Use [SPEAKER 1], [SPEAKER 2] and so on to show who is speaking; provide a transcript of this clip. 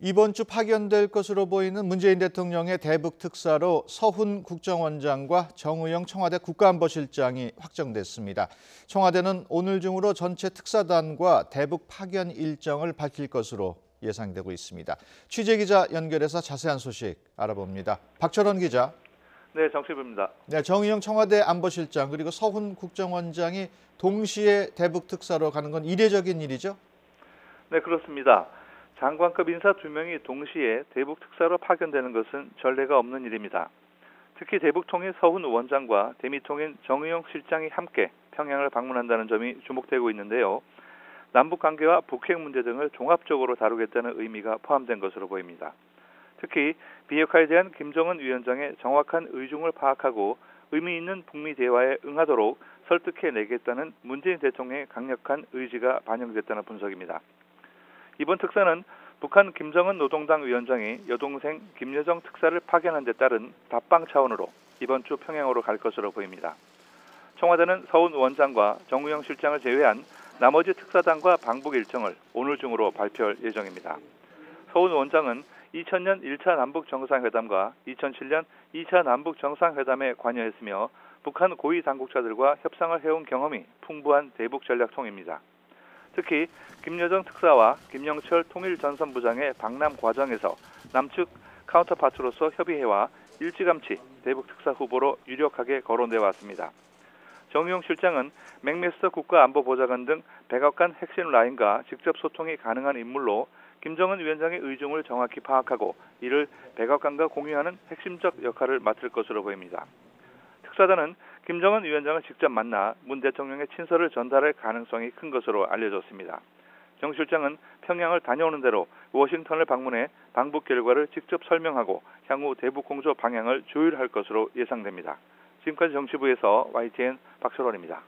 [SPEAKER 1] 이번 주 파견될 것으로 보이는 문재인 대통령의 대북 특사로 서훈 국정원장과 정의용 청와대 국가안보실장이 확정됐습니다. 청와대는 오늘 중으로 전체 특사단과 대북 파견 일정을 밝힐 것으로 예상되고 있습니다. 취재기자 연결해서 자세한 소식 알아봅니다. 박철원 기자.
[SPEAKER 2] 네, 정치부입니다.
[SPEAKER 1] 네, 정의용 청와대 안보실장 그리고 서훈 국정원장이 동시에 대북 특사로 가는 건 이례적인 일이죠?
[SPEAKER 2] 네, 그렇습니다. 장관급 인사 2명이 동시에 대북 특사로 파견되는 것은 전례가 없는 일입니다. 특히 대북통일 서훈 원장과 대미통일 정의용 실장이 함께 평양을 방문한다는 점이 주목되고 있는데요. 남북 관계와 북핵 문제 등을 종합적으로 다루겠다는 의미가 포함된 것으로 보입니다. 특히 비핵화에 대한 김정은 위원장의 정확한 의중을 파악하고 의미 있는 북미 대화에 응하도록 설득해내겠다는 문재인 대통령의 강력한 의지가 반영됐다는 분석입니다. 이번 특사는 북한 김정은 노동당 위원장이 여동생 김여정 특사를 파견한 데 따른 답방 차원으로 이번 주 평양으로 갈 것으로 보입니다. 청와대는 서훈 원장과 정의용 실장을 제외한 나머지 특사단과 방북 일정을 오늘 중으로 발표할 예정입니다. 서훈 원장은 2000년 1차 남북 정상회담과 2007년 2차 남북 정상회담에 관여했으며 북한 고위 당국자들과 협상을 해온 경험이 풍부한 대북 전략통입니다. 특히 김여정 특사와 김영철 통일전선부장의 방남 과정에서 남측 카운터파트로서 협의해와 일찌감치 대북 특사 후보로 유력하게 거론돼 왔습니다. 정의용 실장은 맥메스터 국가안보보좌관 등 백악관 핵심 라인과 직접 소통이 가능한 인물로 김정은 위원장의 의중을 정확히 파악하고 이를 백악관과 공유하는 핵심적 역할을 맡을 것으로 보입니다. 특사단은 김정은 위원장을 직접 만나 문 대통령의 친서를 전달할 가능성이 큰 것으로 알려졌습니다. 정 실장은 평양을 다녀오는 대로 워싱턴을 방문해 방북 결과를 직접 설명하고 향후 대북 공조 방향을 조율할 것으로 예상됩니다. 지금까지 정치부에서 YTN 박철원입니다.